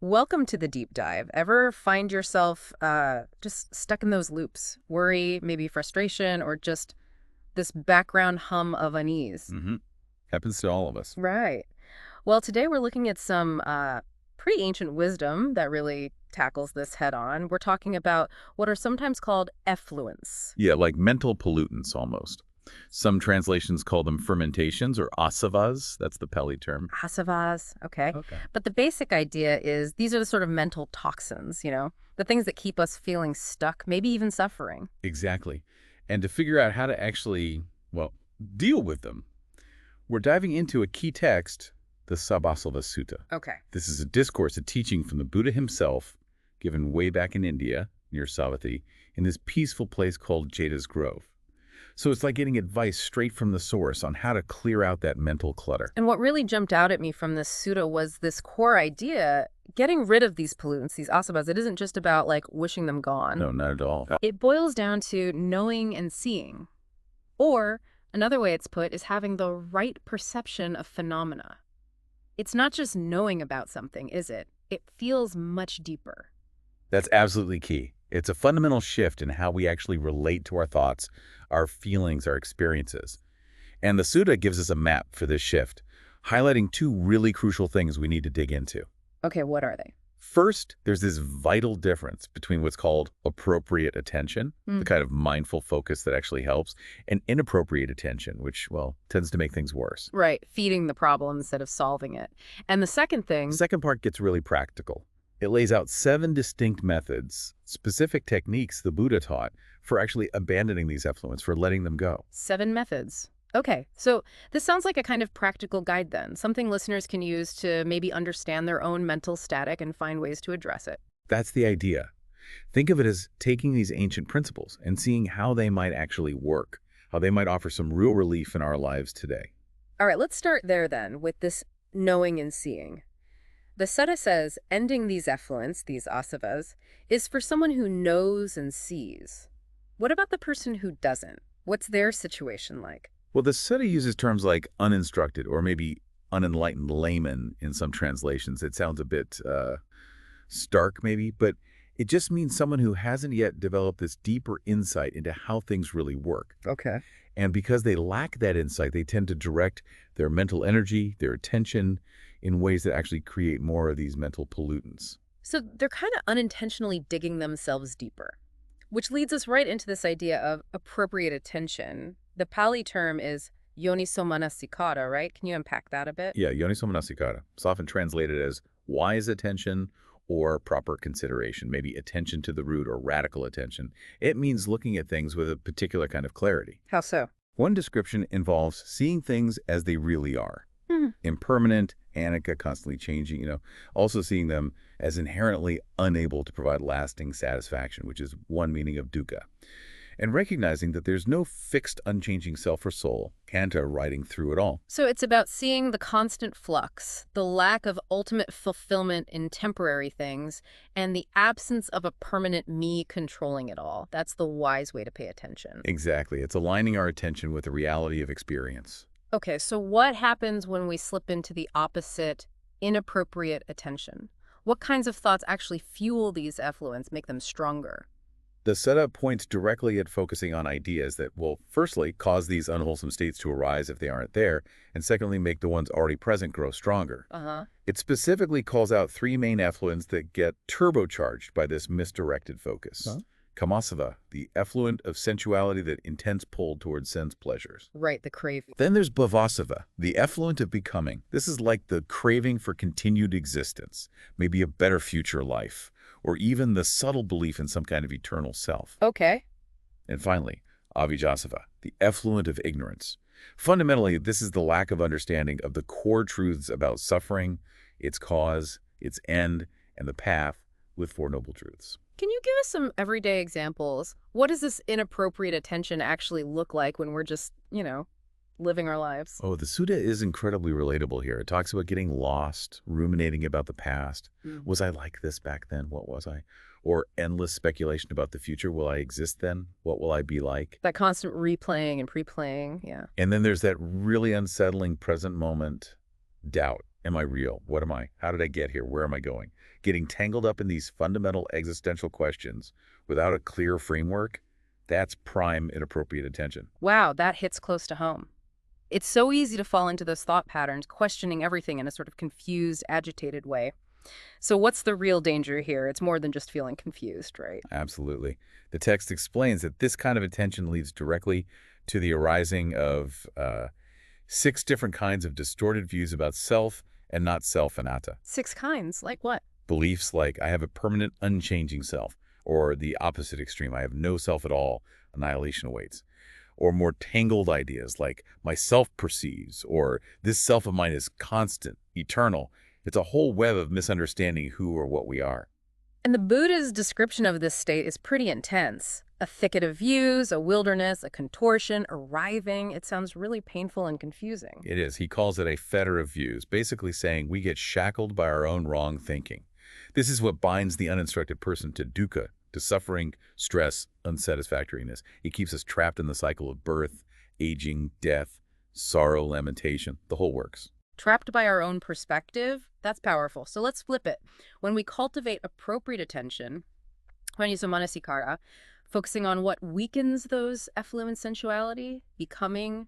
Welcome to the deep dive. Ever find yourself just stuck in those loops? Worry, maybe frustration, or just this background hum of unease? Mm-hmm. Happens to all of us. Right. Well, today we're looking at some pretty ancient wisdom that really tackles this head on. We're talking about what are sometimes called effluents. Yeah, like mental pollutants almost. Some translations call them fermentations or āsavas. That's the Pali term. Āsavas, okay. Okay. But the basic idea is these are the sort of mental toxins, the things that keep us feeling stuck, maybe even suffering. Exactly. And to figure out how to actually, well, deal with them, we're diving into a key text, the Sabbāsava Sutta. Okay. This is a discourse, a teaching from the Buddha himself, given way back in India, near Savatthi, in this peaceful place called Jeta's Grove. So it's like getting advice straight from the source on how to clear out that mental clutter. And what really jumped out at me from this sutta was this core idea, getting rid of these pollutants, these āsavas. It isn't just about like wishing them gone. No, not at all. It boils down to knowing and seeing. Or another way it's put is having the right perception of phenomena. It's not just knowing about something, is it? It feels much deeper. That's absolutely key. It's a fundamental shift in how we actually relate to our thoughts, our feelings, our experiences. And the sutta gives us a map for this shift, highlighting two really crucial things we need to dig into. Okay, what are they? First, there's this vital difference between what's called appropriate attention, the kind of mindful focus that actually helps, and inappropriate attention, which, well, tends to make things worse. Right, feeding the problem instead of solving it. And the second thing... The second part gets really practical. It lays out 7 distinct methods, specific techniques the Buddha taught for actually abandoning these effluents, for letting them go. 7 methods. Okay, so this sounds like a kind of practical guide then, something listeners can use to maybe understand their own mental static and find ways to address it. That's the idea. Think of it as taking these ancient principles and seeing how they might actually work, how they might offer some real relief in our lives today. All right, let's start there then with this knowing and seeing. The sutta says ending these effluents, these āsavas, is for someone who knows and sees. What about the person who doesn't? What's their situation like? Well, the sutta uses terms like uninstructed or maybe unenlightened layman in some translations. It sounds a bit stark maybe, but it just means someone who hasn't yet developed this deeper insight into how things really work. Okay. And because they lack that insight, they tend to direct their mental energy, their attention, in ways that actually create more of these mental pollutants. So they're kind of unintentionally digging themselves deeper, which leads us right into this idea of appropriate attention. The Pali term is yoniso manasikāra, right? Can you unpack that a bit? Yeah, yoniso manasikāra. It's often translated as wise attention or proper consideration, maybe attention to the root or radical attention. It means looking at things with a particular kind of clarity. How so? One description involves seeing things as they really are. Impermanent, anicca, constantly changing, also seeing them as inherently unable to provide lasting satisfaction, which is one meaning of dukkha. And recognizing that there's no fixed, unchanging self or soul, kanta riding through it all. So it's about seeing the constant flux, the lack of ultimate fulfillment in temporary things, and the absence of a permanent me controlling it all. That's the wise way to pay attention. Exactly. It's aligning our attention with the reality of experience. Okay, so what happens when we slip into the opposite, inappropriate attention? What kinds of thoughts actually fuel these effluents, make them stronger? The sutta points directly at focusing on ideas that will, firstly, cause these unwholesome states to arise if they aren't there, and secondly, make the ones already present grow stronger. It specifically calls out 3 main effluents that get turbocharged by this misdirected focus. Kamāsava, the effluent of sensuality, that intense pull towards sense pleasures. Right, the craving. Then there's bhavasava, the effluent of becoming. This is like the craving for continued existence, maybe a better future life, or even the subtle belief in some kind of eternal self. Okay. And finally, avijjāsava, the effluent of ignorance. Fundamentally, this is the lack of understanding of the core truths about suffering, its cause, its end, and the path with 4 noble truths. Can you give us some everyday examples? What does this inappropriate attention actually look like when we're just, living our lives? Oh, the sutta is incredibly relatable here. It talks about getting lost, ruminating about the past. Was I like this back then? What was I? Or endless speculation about the future. Will I exist then? What will I be like? That constant replaying and pre-playing, yeah. And then there's that really unsettling present moment doubt. Am I real? What am I? How did I get here? Where am I going? Getting tangled up in these fundamental existential questions without a clear framework, that's prime inappropriate attention. Wow, that hits close to home. It's so easy to fall into those thought patterns, questioning everything in a sort of confused, agitated way. So what's the real danger here? It's more than just feeling confused, right? Absolutely. The text explains that this kind of attention leads directly to the arising of 6 different kinds of distorted views about self and not self, anatta. 6 kinds? Like what? Beliefs like, I have a permanent, unchanging self, or the opposite extreme, I have no self at all, annihilation awaits. Or more tangled ideas like, my self perceives, or this self of mine is constant, eternal. It's a whole web of misunderstanding who or what we are. And the Buddha's description of this state is pretty intense. A thicket of views, a wilderness, a contortion, arriving. It sounds really painful and confusing. It is. He calls it a fetter of views, basically saying we get shackled by our own wrong thinking. This is what binds the uninstructed person to dukkha, to suffering, stress, unsatisfactoriness. It keeps us trapped in the cycle of birth, aging, death, sorrow, lamentation, the whole works. Trapped by our own perspective? That's powerful. So let's flip it. When we cultivate appropriate attention, yoniso manasikāra, focusing on what weakens those effluent sensuality, becoming,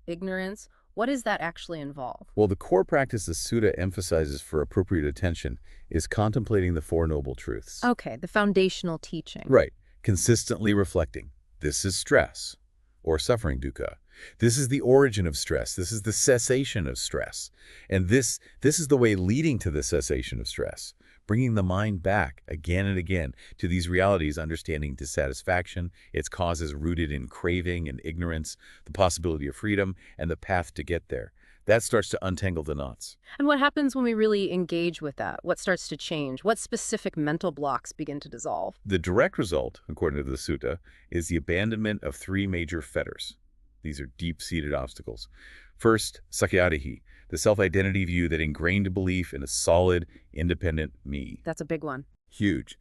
ignorance, what does that actually involve? Well, the core practice the sutta emphasizes for appropriate attention is contemplating the Four Noble Truths. Okay, the foundational teaching. Right. Consistently reflecting. This is stress or suffering, dukkha. This is the origin of stress. This is the cessation of stress. And this is the way leading to the cessation of stress. Bringing the mind back again and again to these realities, understanding dissatisfaction, its causes rooted in craving and ignorance, the possibility of freedom, and the path to get there. That starts to untangle the knots. And what happens when we really engage with that? What starts to change? What specific mental blocks begin to dissolve? The direct result, according to the sutta, is the abandonment of 3 major fetters. These are deep-seated obstacles. First, sakyadahi, the self-identity view that ingrained belief in a solid, independent me. That's a big one. Huge.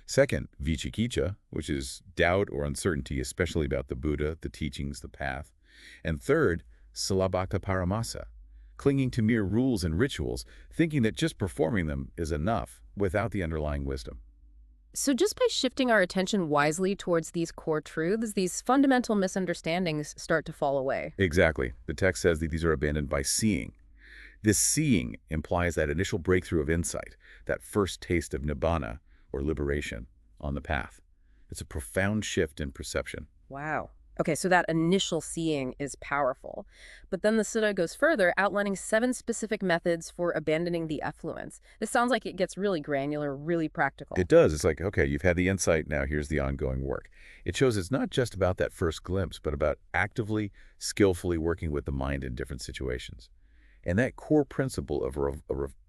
Second, vicikicca, which is doubt or uncertainty, especially about the Buddha, the teachings, the path. And third, salabhaka paramasa, clinging to mere rules and rituals, thinking that just performing them is enough without the underlying wisdom. So just by shifting our attention wisely towards these core truths, these fundamental misunderstandings start to fall away. Exactly. The text says that these are abandoned by seeing. This seeing implies that initial breakthrough of insight, that first taste of Nibbāna, or liberation, on the path. It's a profound shift in perception. Wow. Okay, so that initial seeing is powerful. But then the sutta goes further, outlining 7 specific methods for abandoning the effluents. This sounds like it gets really granular, really practical. It does. It's like, okay, you've had the insight, now here's the ongoing work. It shows it's not just about that first glimpse, but about actively, skillfully working with the mind in different situations. And that core principle of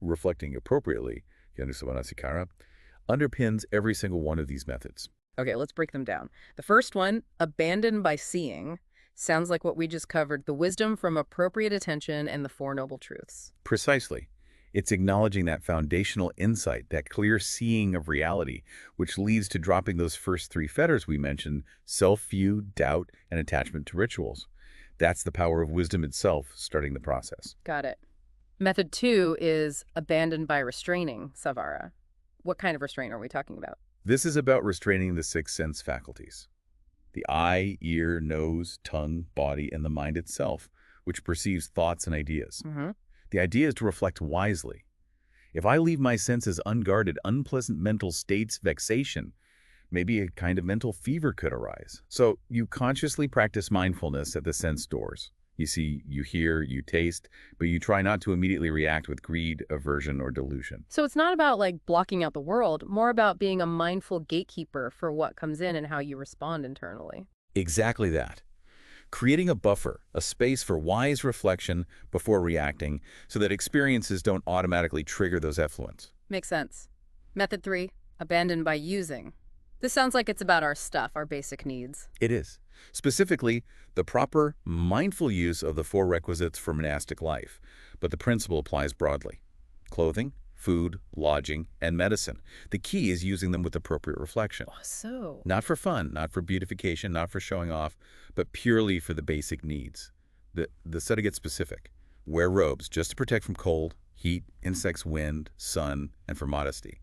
reflecting appropriately, yoniso manasikāra, underpins every single one of these methods. Okay, let's break them down. The first one, abandon by seeing, sounds like what we just covered, the wisdom from appropriate attention and the Four Noble Truths. Precisely. It's acknowledging that foundational insight, that clear seeing of reality, which leads to dropping those first 3 fetters we mentioned, self-view, doubt, and attachment to rituals. That's the power of wisdom itself starting the process. Got it. Method 2 is abandon by restraining, savara. What kind of restraint are we talking about? This is about restraining the 6 sense faculties. The eye, ear, nose, tongue, body, and the mind itself, which perceives thoughts and ideas. The idea is to reflect wisely. If I leave my senses unguarded, unpleasant mental states, vexation, maybe a kind of mental fever could arise. So you consciously practice mindfulness at the sense doors. You see, you hear, you taste, but you try not to immediately react with greed, aversion, or delusion. So it's not about like blocking out the world, more about being a mindful gatekeeper for what comes in and how you respond internally. Exactly that. Creating a buffer, a space for wise reflection before reacting so that experiences don't automatically trigger those effluents. Makes sense. Method 3, abandon by using. This sounds like it's about our stuff, our basic needs. It is. Specifically, the proper, mindful use of the 4 requisites for monastic life, but the principle applies broadly. Clothing, food, lodging, and medicine. The key is using them with appropriate reflection. So? Not for fun, not for beautification, not for showing off, but purely for the basic needs. The sutta gets specific. Wear robes just to protect from cold, heat, insects, wind, sun, and for modesty.